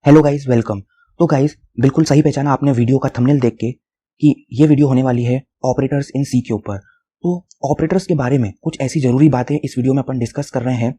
Hello guys, welcome. तो guys, बिल्कुल सही पहचाना आपने वीडियो का थंबनेल देख के कि ये वीडियो होने वाली है ऑपरेटर्स इन सी के ऊपर। तो ऑपरेटर्स के बारे में कुछ ऐसी जरूरी बातें इस वीडियो में अपन डिस्कस कर रहे हैं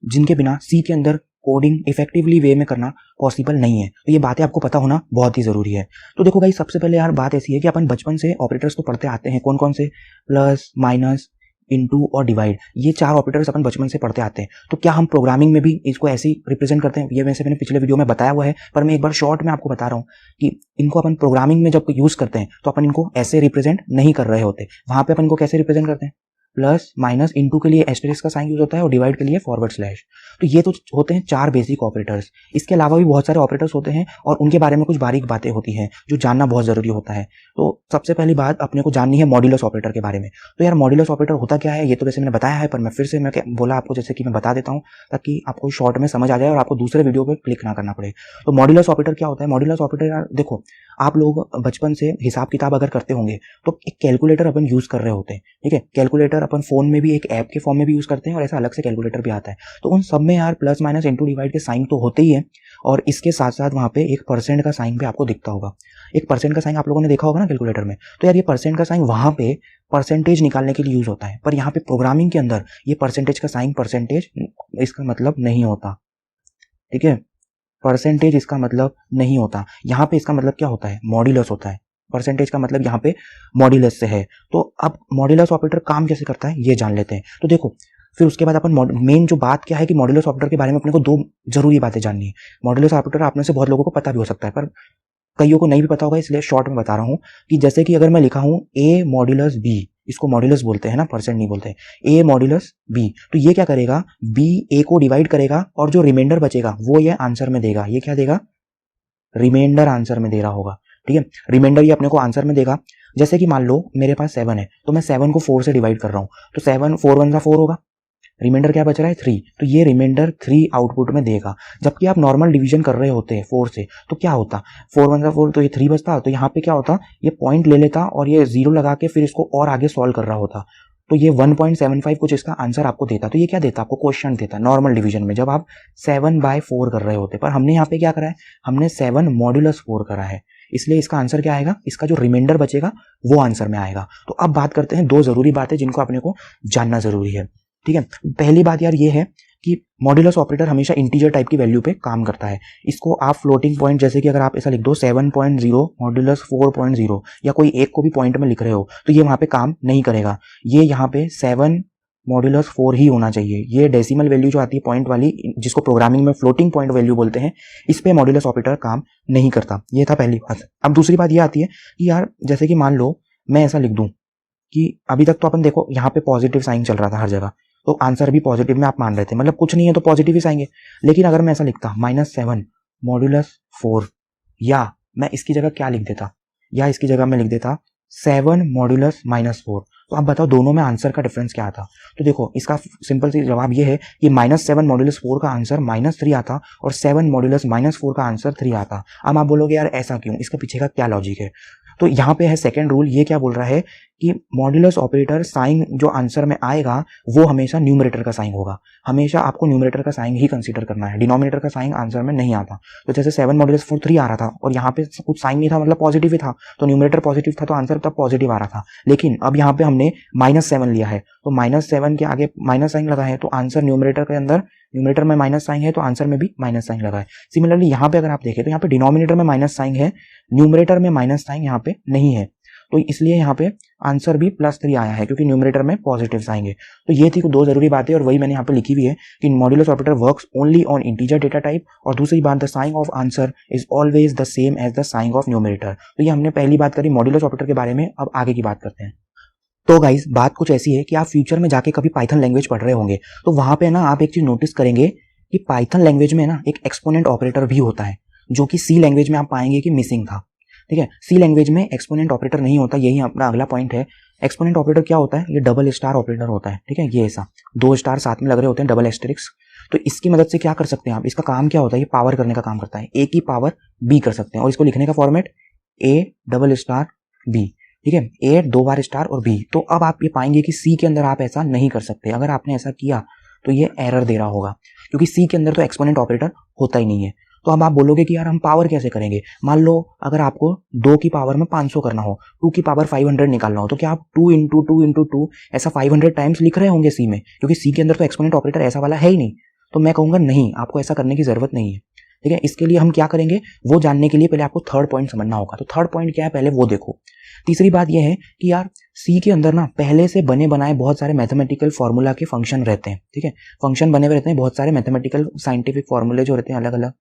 जिनके बिना सी के अंदर कोडिंग इफेक्टिवली वे में करना पॉसिबल नहीं है। तो ये बातें आपको पता होना बहुत ही जरूरी है। तो देखो गाइस, सबसे पहले यार बात ऐसी है कि अपन बचपन से ऑपरेटर्स तो पढ़ते आते हैं। कौन कौन से? प्लस, माइनस, इनटू और डिवाइड। ये चार ऑपरेटर्स अपन बचपन से पढ़ते आते हैं। तो क्या हम प्रोग्रामिंग में भी इसको ऐसे ही रिप्रेजेंट करते हैं? ये वैसे मैंने पिछले वीडियो में बताया हुआ है, पर मैं एक बार शॉर्ट में आपको बता रहा हूँ कि इनको अपन प्रोग्रामिंग में जब यूज करते हैं तो अपन इनको ऐसे रिप्रेजेंट नहीं कर रहे होते। वहां पे अपन इनको कैसे रिप्रेजेंट करते हैं? प्लस, माइनस, इनटू के लिए एस्टेरिस्क का साइन यूज होता है और डिवाइड के लिए फॉरवर्ड स्लैश। तो ये तो होते हैं चार बेसिक ऑपरेटर्स। इसके अलावा भी बहुत सारे ऑपरेटर्स होते हैं और उनके बारे में कुछ बारीक बातें होती हैं जो जानना बहुत जरूरी होता है। तो सबसे पहली बात अपने को जाननी है मॉड्यूलस ऑपरेटर के बारे में। तो यार, मॉड्यूलस ऑपरेटर होता क्या है ये तो वैसे मैंने बताया है, पर मैं फिर से मैं बोला आपको, जैसे कि मैं बता देता हूँ ताकि आपको शॉर्ट में समझ आ जाए और आपको दूसरे वीडियो पे क्लिक ना करना पड़े। तो मॉड्यूलस ऑपरेटर क्या होता है? मॉड्यूलस ऑपरेटर यार देखो, आप लोग बचपन से हिसाब किताब अगर करते होंगे तो एक कैलकुलेटर अपन यूज कर रहे होते हैं। ठीक है, कैलकुलेटर अपन फोन में भी एक ऐप के फॉर्म में भी यूज करते हैं और ऐसा अलग से कैलकुलेटर भी आता है। तो उन सब में यार प्लस, माइनस, इनटू, डिवाइड के साइन तो होते ही है और इसके साथ साथ वहां पे एक परसेंट का साइन भी आपको दिखता होगा। एक परसेंट का साइन आप लोगों ने देखा होगा ना कैलकुलेटर में। तो यार, ये परसेंट का साइन वहां पे परसेंटेज निकालने के लिए यूज होता है, पर यहाँ पे प्रोग्रामिंग के अंदर ये परसेंटेज का साइन परसेंटेज इसका मतलब नहीं होता। ठीक है, परसेंटेज इसका मतलब नहीं होता। यहाँ पे इसका मतलब क्या होता है? मॉड्यूलस होता है। परसेंटेज का मतलब यहाँ पे मॉड्यूलस से है। तो अब मॉड्यूलस ऑपरेटर काम कैसे करता है ये जान लेते हैं। तो देखो, फिर उसके बाद अपन मेन जो बात क्या है कि मॉड्यूलस ऑपरेटर के बारे में अपने को दो जरूरी बातें जाननी है। मॉड्यूलस ऑपरेटर आप में से बहुत लोगों को पता भी हो सकता है, पर कईयों को नहीं भी पता होगा, इसलिए शॉर्ट में बता रहा हूँ कि जैसे कि अगर मैं लिखा हूँ ए मॉड्यूलस बी, इसको मॉड्यूलस बोलते हैं ना, परसेंट नहीं बोलते। ए मॉड्यूलस बी, तो ये क्या करेगा? बी ए को डिवाइड करेगा और जो रिमाइंडर बचेगा वो ये आंसर में देगा। ये क्या देगा? रिमाइंडर आंसर में दे रहा होगा। ठीक है, रिमाइंडर ये अपने को आंसर में देगा। जैसे कि मान लो मेरे पास 7 है तो मैं 7 को 4 से डिवाइड कर रहा हूँ, तो 7 4 1 4 होगा। रिमाइंडर क्या बच रहा है? 3। तो ये रिमाइंडर 3 आउटपुट में देगा। जबकि आप नॉर्मल डिवीजन कर रहे होते हैं 4 से, तो क्या होता? 4 1 4, तो ये 3 बचता। तो यहाँ पे क्या होता? ये पॉइंट ले लेता और ये 0 लगा के फिर इसको और आगे सॉल्व कर रहा होता। तो ये 1.75 कुछ इसका आंसर आपको देता। तो ये क्या देता? आपको क्वेश्चन देता नॉर्मल डिवीजन में जब आप 7/4 कर रहे होते। पर हमने यहाँ पे क्या करा है? हमने 7 मॉड्यूलस 4 करा है, इसलिए इसका आंसर क्या आएगा? इसका जो रिमाइंडर बचेगा वो आंसर में आएगा। तो अब बात करते हैं दो जरूरी बातें जिनको अपने को जानना जरूरी है। ठीक है, पहली बात यार ये है कि मॉड्यूलस ऑपरेटर हमेशा इंटीजर टाइप की वैल्यू पे काम करता है। इसको आप फ्लोटिंग पॉइंट, जैसे कि अगर आप ऐसा लिख दो 7.0 मॉड्यूलस 4.0 या कोई एक को भी पॉइंट में लिख रहे हो, तो ये वहां पे काम नहीं करेगा। ये यहाँ पे 7 मॉड्यूलस 4 ही होना चाहिए। ये डेसिमल वैल्यू जो आती है पॉइंट वाली, जिसको प्रोग्रामिंग में फ्लोटिंग पॉइंट वैल्यू बोलते हैं, इस पे मॉड्यूलस ऑपरेटर काम नहीं करता। ये था पहली बात। अब दूसरी बात ये आती है कि यार जैसे कि मान लो मैं ऐसा लिख दूं कि अभी तक तो अपन देखो यहाँ पे पॉजिटिव साइन चल रहा था हर जगह, तो आंसर भी पॉजिटिव में आप मान रहे थे, मतलब कुछ नहीं है तो पॉजिटिव ही आएंगे। लेकिन अगर मैं ऐसा लिखता -7 मॉड्यूलस 4, या मैं इसकी जगह क्या लिख देता, या इसकी जगह मैं लिख देता 7 मॉड्यूलस -4, तो आप बताओ दोनों में आंसर का डिफरेंस क्या आता? तो देखो, इसका सिंपल सी जवाब ये है कि -7 मॉड्यूलस 4 का आंसर -3 आता और 7 मॉड्यूलस -4 का आंसर 3 आता। अब आप बोलोगे यार ऐसा क्यों, इसके पीछे का क्या लॉजिक है? तो यहाँ पे है सेकंड रूल। ये क्या बोल रहा है कि मॉड्यूलस ऑपरेटर साइन जो आंसर में आएगा वो हमेशा न्यूमरेटर का साइन होगा। हमेशा आपको न्यूमरेटर का साइन ही कंसीडर करना है, डिनोमिनेटर का साइन आंसर में नहीं आता। तो जैसे 7 मॉड्यूलस 4 3 आ रहा था और यहाँ पे कुछ साइन नहीं था, मतलब पॉजिटिव ही था, तो न्यूमरेटर पॉजिटिव था तो आंसर तब पॉजिटिव आ रहा था। लेकिन अब यहाँ पे हमने -7 लिया है, तो -7 के आगे माइनस साइन लगा है, तो आंसर न्यूमरेटर के अंदर, न्यूमरेटर में माइनस साइन है तो आंसर में भी माइनस साइन लगा है। सिमिलरली यहाँ पे अगर आप देखें तो यहाँ पे डिनोमिनेटर में माइनस साइन है, न्यूमरेटर में माइनस साइन यहाँ पे नहीं है, तो इसलिए यहाँ पे आंसर भी +3 आया है क्योंकि न्यूमरेटर में पॉजिटिव आएंगे। तो ये थी दो जरूरी बातें और वही मैंने यहाँ पे लिखी हुई है कि modulus operator works only on integer data type, और दूसरी बात the sign of answer is always the same as the sign of numerator. तो ये हमने पहली बात करी मॉड्यूलस ऑपरेटर के बारे में। अब आगे की बात करते हैं। तो गाइस, बात कुछ ऐसी है कि आप फ्यूचर में जाके कभी पाइथन लैंग्वेज पढ़ रहे होंगे तो वहां पे ना आप एक चीज नोटिस करेंगे कि पाइथन लैंग्वेज में ना एक एक्सपोनेंट ऑपरेटर भी होता है, जो कि सी लैंग्वेज में आप पाएंगे कि मिसिंग था। ठीक है, सी लैंग्वेज में एक्सपोनेंट ऑपरेटर नहीं होता, यही अपना अगला पॉइंट है। एक्सपोनेंट ऑपरेटर क्या होता है? ये डबल स्टार ऑपरेटर होता है। ठीक है, ये ऐसा 2 स्टार साथ में लग रहे होते हैं, डबल एस्टेरिक्स। तो इसकी मदद से क्या कर सकते हैं आप? इसका काम क्या होता है? ये पावर करने का काम करता है, ए की पावर बी कर सकते हैं, और इसको लिखने का फॉर्मेट A+B। ठीक है, ए 2 बार स्टार और बी। तो अब आप ये पाएंगे कि सी के अंदर आप ऐसा नहीं कर सकते। अगर आपने ऐसा किया तो ये एरर दे रहा होगा, क्योंकि सी के अंदर तो एक्सपोनेंट ऑपरेटर होता ही नहीं है। तो अब आप बोलोगे कि यार हम पावर कैसे करेंगे। मान लो अगर आपको 2 की पावर में 500 करना हो, 2 की पावर 500 निकालना हो, तो क्या आप 2 इंटू 2 इंटू 2 ऐसा 500 टाइम्स लिख रहे होंगे सी में, क्योंकि सी के अंदर तो एक्सपोनेंट ऑपरेटर ऐसा वाला है ही नहीं। तो मैं कहूँगा नहीं, आपको ऐसा करने की जरूरत नहीं है। ठीक है, इसके लिए हम क्या करेंगे वो जानने के लिए पहले आपको थर्ड पॉइंट समझना होगा। तो थर्ड पॉइंट क्या है पहले वो देखो। तीसरी बात यह है कि यार सी के अंदर ना पहले से बने बनाए बहुत सारे मैथमेटिकल फॉर्मूला के फंक्शन रहते हैं। ठीक है, फंक्शन बने हुए रहते हैं बहुत सारे मैथमेटिकल साइंटिफिक फॉर्मूले जो रहते हैं अलग अलग,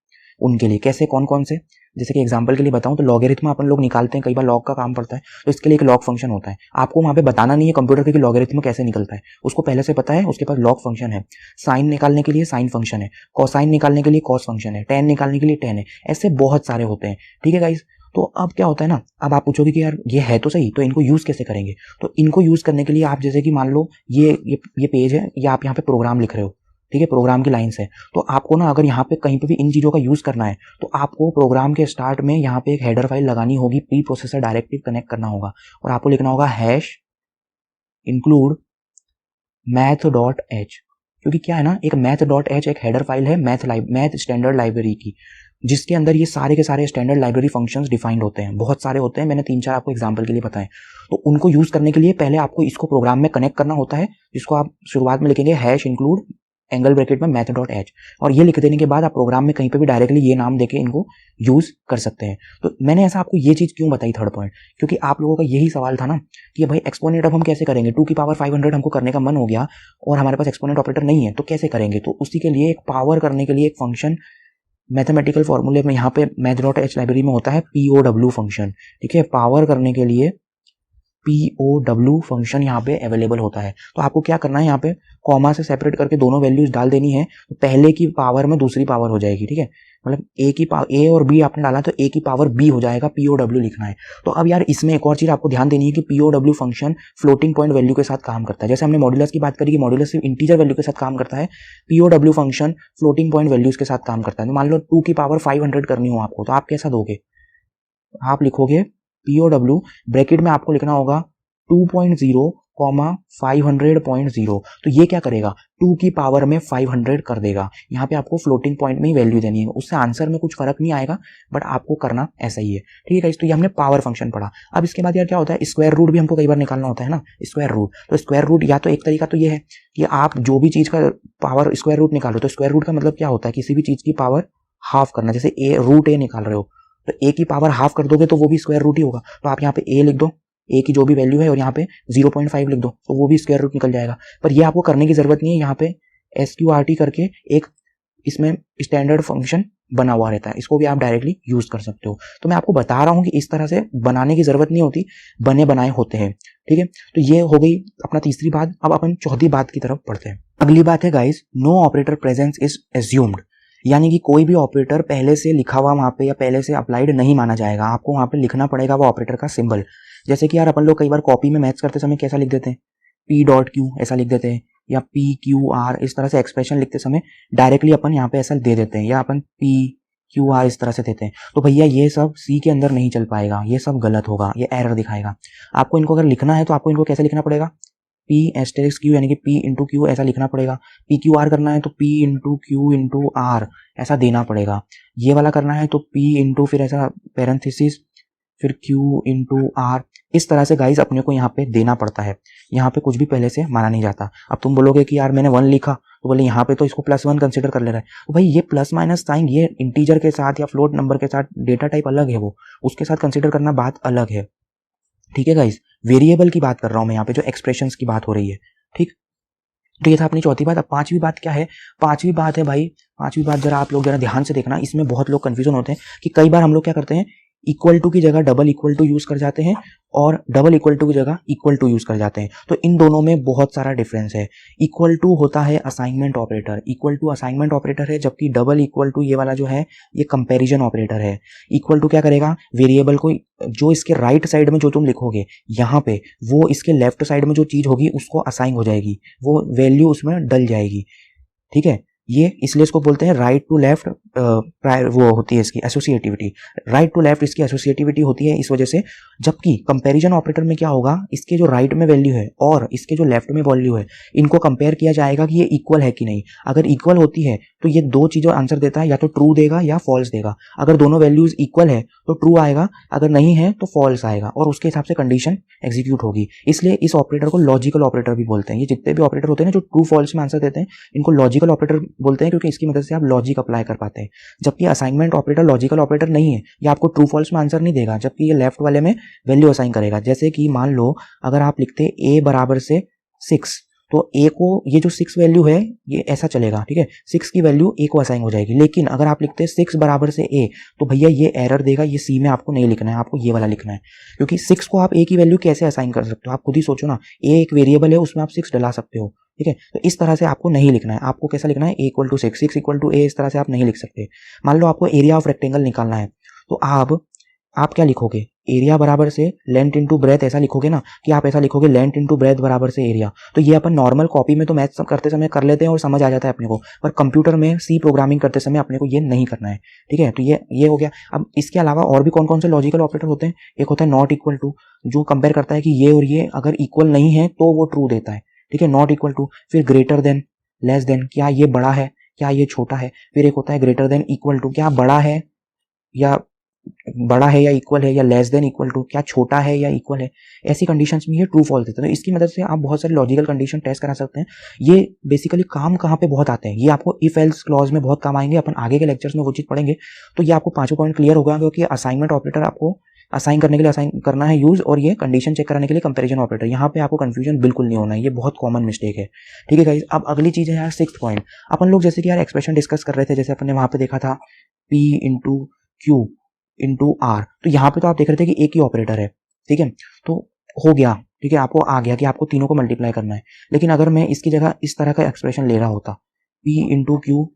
उनके लिए कैसे कौन कौन से, जैसे कि एग्जांपल के लिए बताऊं तो लॉगरिथम अपन लोग निकालते हैं, कई बार लॉग का काम पड़ता है, तो इसके लिए एक लॉग फंक्शन होता है। आपको वहां पे बताना नहीं है कंप्यूटर पे कि लॉगरिथम कैसे निकलता है, उसको पहले से पता है, उसके पास लॉग फंक्शन है। साइन निकालने के लिए साइन फंक्शन है, कोसाइन निकालने के लिए कॉस फंक्शन है, टेन निकालने के लिए टेन है, ऐसे बहुत सारे होते हैं। ठीक है गाइस, तो अब क्या होता है ना, अब आप पूछोगे कि यार ये है तो सही, तो इनको यूज कैसे करेंगे। तो इनको यूज करने के लिए आप जैसे कि मान लो ये पेज है, या आप यहाँ पे प्रोग्राम लिख रहे हो, ठीक है, प्रोग्राम की लाइंस है, तो आपको ना अगर यहाँ पे कहीं पे भी इन चीजों का यूज करना है तो आपको प्रोग्राम के स्टार्ट में यहाँ पे एक हेडर फाइल लगानी होगी, प्री प्रोसेसर डायरेक्टिव कनेक्ट करना होगा, और आपको लिखना होगा हैश इंक्लूड math.h, क्योंकि क्या है ना, एक math.h एक हेडर फाइल है मैथ स्टैंडर्ड लाइब्रेरी की, जिसके अंदर ये सारे के सारे स्टैंडर्ड लाइब्रेरी फंक्शंस डिफाइंड होते हैं, बहुत सारे होते हैं, मैंने 3-4 आपको एग्जांपल के लिए बताएं। तो उनको यूज करने के लिए पहले आपको इसको प्रोग्राम में कनेक्ट करना होता है, जिसको आप शुरुआत में लिखेंगे हैश इंक्लूड एंगल ब्रैकेट में math.h, और ये लिख देने के बाद आप प्रोग्राम में कहीं पे भी डायरेक्टली ये नाम देके इनको यूज कर सकते हैं। तो मैंने ऐसा आपको ये चीज क्यों बताई थर्ड पॉइंट, क्योंकि आप लोगों का यही सवाल था ना कि भाई एक्सपोनेंट अब हम कैसे करेंगे, 2 की पावर 500 हमको करने का मन हो गया और हमारे पास एक्सपोनेंट ऑपरेटर नहीं है, तो कैसे करेंगे। तो उसी के लिए एक पावर करने के लिए एक फंक्शन मैथमेटिकल फॉर्मूले में यहाँ पे math.h लाइब्रेरी में होता है POW फंक्शन। ठीक है, पावर करने के लिए POW फंक्शन यहाँ पे अवेलेबल होता है। तो आपको क्या करना है, यहाँ पे कॉमा से सेपरेट करके दोनों वैल्यूज डाल देनी है, तो पहले की पावर में दूसरी पावर हो जाएगी। ठीक है, मतलब ए और बी आपने डाला तो ए की पावर बी हो जाएगा, POW लिखना है। तो अब यार इसमें एक और चीज आपको ध्यान देनी है कि POW function floating point value के साथ काम करता है। जैसे हमने मॉड्यूलस की बात करी कि मॉड्यूलस सिर्फ इंटीजर वैल्यू के साथ काम करता है, POW function floating point values के साथ काम करता है। तो मान लो 2 की पावर 500 करनी हो आपको, तो आप कैसा दोगे, आप लिखोगे POW ब्रैकेट में आपको लिखना होगा 2.0, 500.0। तो ये क्या करेगा, 2 की पावर में 500 कर देगा। यहाँ पे आपको फ्लोटिंग पॉइंट में ही वैल्यू देनी है, उससे आंसर में कुछ फर्क नहीं आएगा, बट आपको करना ऐसा ही है। ठीक है गाइस, तो ये हमने पावर फंक्शन पढ़ा। अब इसके बाद यार क्या होता है, स्क्वायर रूट भी हमको कई बार निकालना होता है ना, स्क्वायर रूट। तो स्क्वायर रूट या तो एक तरीका तो ये है कि आप जो भी चीज का पावर स्क्वायर रूट निकालो, तो स्क्वायर रूट का मतलब क्या होता है, किसी भी चीज की पावर हाफ करना। जैसे रूट ए निकाल रहे हो, तो ए की पावर हाफ कर दोगे तो वो भी स्क्वायर रूट ही होगा। तो आप यहाँ पे ए लिख दो, ए की जो भी वैल्यू है, और यहाँ पे 0.5 लिख दो, तो वो भी स्क्वायर रूट निकल जाएगा। पर ये आपको करने की जरूरत नहीं है, यहाँ पे SQRT करके एक इसमें स्टैंडर्ड फंक्शन बना हुआ रहता है, इसको भी आप डायरेक्टली यूज कर सकते हो। तो मैं आपको बता रहा हूँ कि इस तरह से बनाने की जरूरत नहीं होती, बने बनाए होते हैं। ठीक है, तो ये हो गई अपना तीसरी बात। अब अपन चौथी बात की तरफ बढ़ते हैं। अगली बात है guys, no operator presence is assumed, यानी कि कोई भी ऑपरेटर पहले से लिखा हुआ वहां पे या पहले से अप्लाइड नहीं माना जाएगा, आपको वहां पे लिखना पड़ेगा वो ऑपरेटर का सिंबल। जैसे कि यार अपन लोग कई बार कॉपी में मैथ्स करते समय कैसा लिख देते हैं, P.Q ऐसा लिख देते हैं, या PQR, इस तरह से एक्सप्रेशन लिखते समय डायरेक्टली अपन यहाँ पे ऐसा दे देते हैं, या अपन PQR इस तरह से देते हैं। तो भैया ये सब सी के अंदर नहीं चल पाएगा, ये सब गलत होगा, ये एरर दिखाएगा। आपको इनको अगर लिखना है तो आपको इनको कैसे लिखना पड़ेगा, P*Q यानी कि P*Q ऐसा लिखना पड़ेगा। PQR करना है तो P*Q*R ऐसा देना पड़ेगा। ये वाला करना है तो P फिर ऐसा पैरेंथेसिस फिर Q*R, इस तरह से गाइज अपने को यहाँ पे देना पड़ता है। यहाँ पे कुछ भी पहले से माना नहीं जाता। अब तुम बोलोगे कि यार मैंने 1 लिखा, तो बोले यहाँ पे तो इसको +1 कंसिडर कर ले रहा है। तो भाई ये प्लस माइनस साइन ये इंटीजर के साथ या फ्लोट नंबर के साथ डेटा टाइप अलग है, वो उसके साथ कंसिडर करना बात अलग है। ठीक है गाइज, वेरिएबल की बात कर रहा हूं मैं यहाँ पे, जो एक्सप्रेशंस की बात हो रही है। ठीक, तो ये था अपनी चौथी बात। अब पांचवी बात क्या है, पांचवी बात है भाई, पांचवी बात जरा आप लोग जरा ध्यान से देखना, इसमें बहुत लोग कंफ्यूजन होते हैं कि कई बार हम लोग क्या करते हैं, इक्वल टू की जगह डबल इक्वल टू यूज कर जाते हैं और डबल इक्वल टू की जगह इक्वल टू यूज कर जाते हैं। तो इन दोनों में बहुत सारा डिफरेंस है। इक्वल टू होता है assignment operator, equal to assignment operator है, जबकि डबल इक्वल टू ये वाला जो है ये कंपैरिजन ऑपरेटर है। इक्वल टू क्या करेगा, वेरिएबल को जो इसके राइट साइड में जो तुम लिखोगे यहाँ पे, वो इसके लेफ्ट साइड में जो चीज होगी उसको असाइन हो जाएगी, वो वैल्यू उसमें डल जाएगी। ठीक है, ये इसलिए इसको बोलते हैं राइट टू लेफ्ट, वो होती है इसकी एसोसिएटिविटी, राइट टू लेफ्ट इसकी एसोसिएटिविटी होती है इस वजह से। जबकि कंपैरिजन ऑपरेटर में क्या होगा, इसके जो राइट में वैल्यू है और इसके जो लेफ्ट में वैल्यू है, इनको कंपेयर किया जाएगा कि ये इक्वल है कि नहीं। अगर इक्वल होती है तो ये दो चीज़ों आंसर देता है, या तो ट्रू देगा या फॉल्स देगा। अगर दोनों वैल्यूज इक्वल है तो ट्रू आएगा, अगर नहीं है तो फॉल्स आएगा, और उसके हिसाब से कंडीशन एग्जीक्यूट होगी। इसलिए इस ऑपरेटर को लॉजिकल ऑपरेटर भी बोलते हैं। ये जितने भी ऑपरेटर होते हैं ना जो ट्रू फॉल्स में आंसर देते हैं, इनको लॉजिकल ऑपरेटर बोलते हैं, क्योंकि इसकी मदद से आप लॉजिक अप्लाई कर पाते हैं। जबकि असाइनमेंट ऑपरेटर लॉजिकल ऑपरेटर नहीं है, ये आपको ट्रू फॉल्स में आंसर नहीं देगा, जबकि ये लेफ्ट वाले में वैल्यू असाइन करेगा। जैसे कि मान लो अगर आप लिखते a बराबर से 6, तो a को, ये जो 6 वैल्यू है ये ऐसा चलेगा, ठीक है, 6 की वैल्यू a को असाइन हो जाएगी। लेकिन अगर आप लिखते 6 बराबर से a, तो भैया ये एरर देगा, ये c में आपको नहीं लिखना है, आपको ये वाला लिखना है। क्योंकि 6 को आप a की वैल्यू कैसे असाइन कर सकते हो, आप खुद ही सोचो ना, a एक वेरिएबल है, उसमें आप 6 डला सकते हो, ठीक है। तो इस तरह से आपको नहीं लिखना है, आपको कैसा लिखना है, a equal to 6, 6 equal to a, इस तरह से आप नहीं लिख सकते। मान लो आपको एरिया ऑफ रेक्टेंगल निकालना है, तो आप क्या लिखोगे, एरिया बराबर से लेंथ इंटू ब्रेथ, ऐसा लिखोगे ना, कि आप ऐसा लिखोगे लेंथ इंटू ब्रेथ बराबर से एरिया। तो ये अपन नॉर्मल कॉपी में तो मैथ करते समय कर लेते हैं और समझ आ जाता है अपने को, पर कंप्यूटर में सी प्रोग्रामिंग करते समय अपने को ये नहीं करना है, ठीक है। तो ये हो गया। अब इसके अलावा और भी कौन कौन से लॉजिकल ऑपरेटर होते हैं, एक होता है नॉट इक्वल टू, जो कंपेयर करता है कि ये और ये अगर इक्वल नहीं है तो वो ट्रू देता है, ठीक है, नॉट इक्वल टू। फिर ग्रेटर देन, लेस देन, क्या ये बड़ा है, क्या ये छोटा है। फिर एक होता है ग्रेटर देन इक्वल टू, क्या बड़ा है या इक्वल है, या लेस देन इक्वल टू, क्या छोटा है या इक्वल है। ऐसी कंडीशंस में ये ट्रू फॉल्स देता है। तो इसकी मदद से आप बहुत सारे लॉजिकल कंडीशन टेस्ट करा सकते हैं। ये बेसिकली काम कहाँ पे बहुत आते हैं, ये आपको इफ एल्स क्लॉज में बहुत काम आएंगे, अपन आगे के लेक्चर्स में वो चीज पढ़ेंगे। तो ये आपको पांचों पॉइंट क्लियर होगा, क्योंकि असाइनमेंट ऑपरेटर आपको असाइन करने के लिए असाइन करना है यूज, और ये कंडीशन चेक कराने के लिए कंपैरिजन ऑपरेटर। यहाँ पे आपको कंफ्यूजन बिल्कुल नहीं होना है, ये बहुत कॉमन मिस्टेक है, ठीक है गाइस। अब अगली चीज है यार 6th पॉइंट। अपन लोग जैसे कि यार एक्सप्रेशन डिस्कस कर रहे थे, जैसे अपन ने वहां पे देखा था P into q into r, तो यहाँ पे तो आप देख रहे थे कि एक ही ऑपरेटर है, ठीक है, तो हो गया, ठीक है, आपको आ गया कि आपको तीनों को मल्टीप्लाई करना है। लेकिन अगर मैं इसकी जगह इस तरह का एक्सप्रेशन ले रहा होता, P into q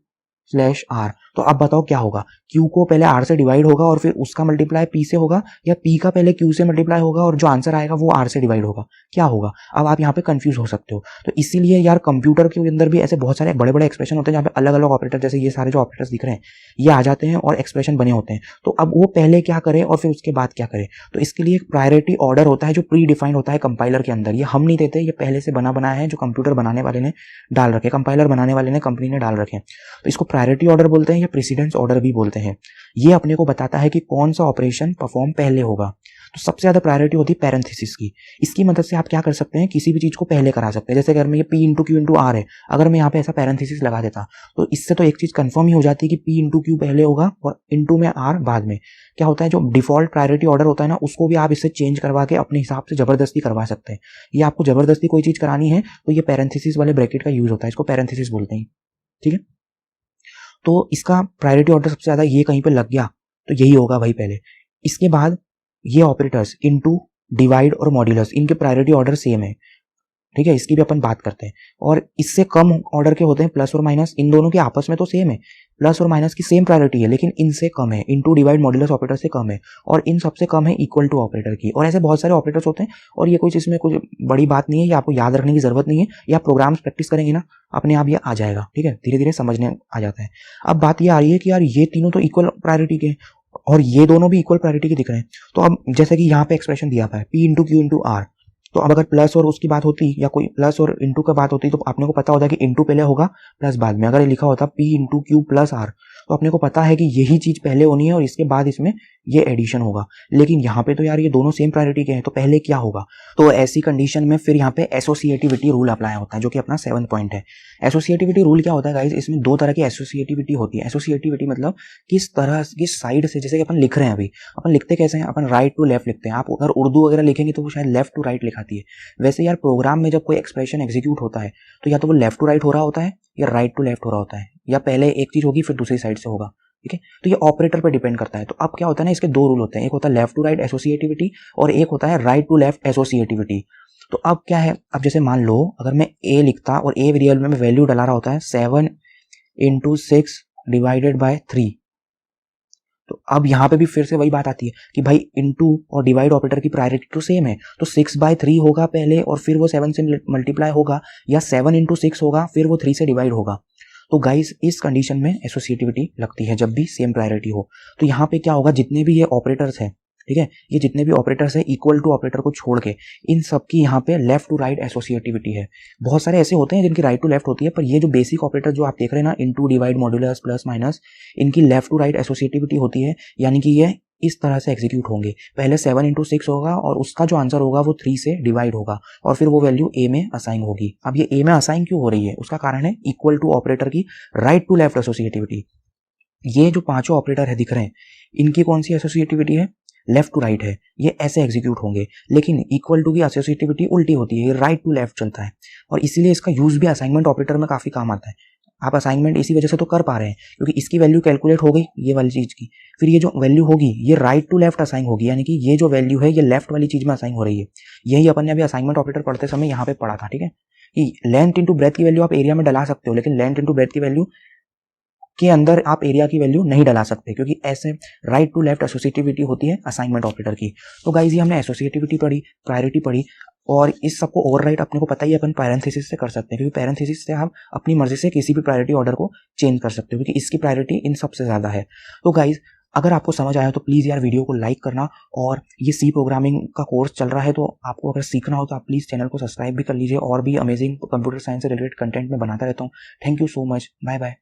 slash r, तो अब बताओ क्या होगा। Q को पहले R से डिवाइड होगा और फिर उसका मल्टीप्लाई P से होगा, या P का पहले Q से मल्टीप्लाई होगा और जो आंसर आएगा वो R से डिवाइड होगा, क्या होगा। अब आप यहाँ पे कंफ्यूज हो सकते हो। तो इसीलिए यार कंप्यूटर के अंदर भी ऐसे बहुत सारे बड़े बड़े एक्सप्रेशन होते हैं जहाँ पे अलग अलग ऑपरेटर, जैसे ये सारे जो ऑपरेटर्स दिख रहे हैं ये आ जाते हैं और एक्सप्रेशन बने होते हैं। तो अब वो पहले क्या करे और फिर उसके बाद क्या करे, तो इसके लिए एक प्रायोरिटी ऑर्डर होता है जो प्री डिफाइंड होता है कंपाइलर के अंदर। ये हम नहीं देते, ये पहले से बना बनाया है, जो कंप्यूटर बनाने वाले ने डाल रखे, कंपाइलर बनाने वाले ने, कंपनी ने डाल रखे हैं। तो इसको प्रायोरिटी ऑर्डर बोलते हैं या प्रेसिडेंस ऑर्डर भी बोलते हैं। ये अपने को बताता है कि कौन सा ऑपरेशन परफॉर्म पहले होगा। तो सबसे ज्यादा प्रायोरिटी होती है पैरेंथेसिस की। इसकी मदद से आप क्या कर सकते हैं, किसी भी चीज को पहले करा सकते हैं। जैसे अगर मैं ये P into q into r है, अगर मैं यहाँ पे ऐसा पैरेंथेसिस लगा देता, तो इससे तो एक चीज कंफर्म ही हो जाती है कि P इंटू क्यू पहले होगा और इंटू में आर बाद में। क्या होता है, जो डिफॉल्ट प्रायोरिटी ऑर्डर होता है ना, उसको भी आप इससे चेंज करवा के अपने हिसाब से जबरदस्ती करवा सकते हैं। ये आपको जबरदस्ती कोई चीज करानी है तो ये पैरेंथेसिस वाले ब्रैकेट का यूज होता है, इसको पैरेंथेसिस बोलते हैं, ठीक है। तो इसका प्रायोरिटी ऑर्डर सबसे ज्यादा ये कहीं पे लग गया तो यही होगा भाई पहले। इसके बाद ये ऑपरेटर्स इनटू, डिवाइड और मॉड्यूलस, इनके प्रायोरिटी ऑर्डर सेम है, ठीक है, इसकी भी अपन बात करते हैं। और इससे कम ऑर्डर के होते हैं प्लस और माइनस, इन दोनों के आपस में तो सेम है, प्लस और माइनस की सेम प्रायोरिटी है, लेकिन इनसे कम है, इनटू डिवाइड मॉड्यूलस ऑपरेटर से कम है, और इन सबसे कम है इक्वल टू ऑपरेटर की। और ऐसे बहुत सारे ऑपरेटर्स होते हैं, और ये कुछ इसमें कुछ बड़ी बात नहीं है, ये आपको याद रखने की जरूरत नहीं है, या प्रोग्राम्स प्रैक्टिस करेंगे ना अपने आप ये आ जाएगा, ठीक है, धीरे धीरे समझने आ जाता है। अब बात ये आ रही है कि यार ये तीनों तो इक्वल प्रायोरिटी के और ये दोनों भी इक्वल प्रायोरिटी के दिख रहे हैं। तो अब जैसे कि यहाँ पे एक्सप्रेशन दिया हुआ है P into q into r, तो अब अगर प्लस और उसकी बात होती या कोई प्लस और इंटू का बात होती तो आपने को पता होता कि इंटू पहले होगा प्लस बाद में। अगर ये लिखा होता P into q plus r, तो अपने को पता है कि यही चीज पहले होनी है और इसके बाद इसमें ये एडिशन होगा। लेकिन यहाँ पे तो यार ये दोनों सेम प्रायोरिटी के हैं, तो पहले क्या होगा। तो ऐसी कंडीशन में फिर यहाँ पे एसोसिएटिविटी रूल अप्लाई होता है, जो कि अपना 7th पॉइंट है। एसोसिएटिविटी रूल क्या होता है गाइस, इसमें दो तरह की एसोसिएटिविटी होती है। एसोसिएटिविटी मतलब किस तरह किस साइड से, जैसे कि अपन लिख रहे हैं, अभी अपन लिखते कैसे हैं, अपन राइट टू लेफ्ट लिखते हैं। आप अगर उर्दू वगैरह लिखेंगे तो वो शायद लेफ्ट टू राइट लिखाती है। वैसे यार प्रोग्राम में जब कोई एक्सप्रेशन एग्जीक्यूट होता है तो या तो वो लेफ्ट टू राइट हो रहा होता है या राइट टू लेफ्ट हो रहा होता है, या पहले एक चीज होगी फिर दूसरी साइड से होगा, ठीक है। तो ये ऑपरेटर पर डिपेंड करता है। तो अब क्या होता है ना, इसके दो रूल होते हैं, एक होता है लेफ्ट टू राइट एसोसिएटिविटी और एक होता है राइट टू लेफ्ट एसोसिएटिविटी। तो अब क्या है, अब जैसे मान लो अगर मैं ए लिखता और ए वेरिएबल में मैं वैल्यू डला रहा होता है 7 इंटू 6 डिवाइडेड बाय 3, तो अब यहाँ पे भी फिर से वही बात आती है कि भाई इनटू और डिवाइड ऑपरेटर की प्रायोरिटी तो सेम है, तो 6/3 होगा पहले और फिर वो 7 से मल्टीप्लाई होगा, या 7 इंटू 6 होगा फिर वो 3 से डिवाइड होगा। तो गाइस इस कंडीशन में एसोसिएटिविटी लगती है जब भी सेम प्रायोरिटी हो। तो यहाँ पे क्या होगा, जितने भी ये ऑपरेटर्स हैं, ठीक है। ये जितने भी ऑपरेटर्स है इक्वल टू ऑपरेटर को छोड़ के इन सब की यहाँ पे लेफ्ट टू राइट एसोसिएटिविटी है। बहुत सारे ऐसे होते हैं जिनकी राइट टू लेफ्ट होती है, पर ये जो बेसिक ऑपरेटर जो आप देख रहे हैं ना, into, divide, modulus, plus, minus, इनकी लेफ्ट टू राइट एसोसिएटिविटी होती है, यानी कि ये इस तरह से एग्जीक्यूट होंगे। पहले 7 × 6 होगा और उसका जो आंसर होगा वो 3 से डिवाइड होगा और फिर वो वैल्यू ए में असाइन होगी। अब ये ए में असाइन क्यों हो रही है, उसका कारण है इक्वल टू ऑपरेटर की राइट टू लेफ्ट एसोसिएटिविटी। ये जो पांचों ऑपरेटर है दिख रहे हैं, इनकी कौन सी एसोसिएटिविटी है, लेफ्ट टू राइट है। ये ऐसे एग्जीक्यूट होंगे, लेकिन इक्वल टू की एसोसिएटिविटी उल्टी होती है, ये राइट टू लेफ्ट चलता है और इसीलिए इसका यूज भी असाइनमेंट ऑपरेटर में काफी काम आता है। आप असाइनमेंट इसी वजह से तो कर पा रहे हैं क्योंकि इसकी वैल्यू कैलकुलेट हो गई ये वाली चीज की, फिर ये जो वैल्यू होगी ये राइट टू लेफ्ट असाइन होगी, यानी कि ये जो वैल्यू है ये लेफ्ट वाली चीज में असाइन हो रही है। यही अपन ने अभी असाइनमेंट ऑपरेटर पढ़ते समय यहाँ पे पढ़ा था, ठीक है, कि लेंथ इंटू ब्रेथ की वैल्यू आप एरिया में डला सकते हो, लेकिन लेंथ इंटू ब्रेथ की वैल्यू के अंदर आप एरिया की वैल्यू नहीं डला सकते क्योंकि ऐसे राइट टू लेफ्ट एसोसिएटिविटी होती है असाइनमेंट ऑपरेटर की। तो गाइस ये हमने एसोसिएटिविटी पढ़ी, प्रायोरिटी पढ़ी और इस सबको ओवरराइट अपने को पता ही अपन पैरेंथेसिस से कर सकते हैं, क्योंकि पैरेंथेसिस से आप अपनी मर्जी से किसी भी प्रायोरिटी ऑर्डर को चेंज कर सकते हो क्योंकि इसकी प्रायोरिटी इन सबसे ज्यादा है। तो गाइस अगर आपको समझ आया तो प्लीज़ यार वीडियो को लाइक करना, और ये सी प्रोग्रामिंग का कोर्स चल रहा है तो आपको अगर सीखना हो तो आप प्लीज़ चैनल को सब्सक्राइब भी कर लीजिए, और भी अमेजिंग कंप्यूटर साइंस से रिलेटेड कंटेंट में बनाता रहता हूँ। Thank you so much, bye bye.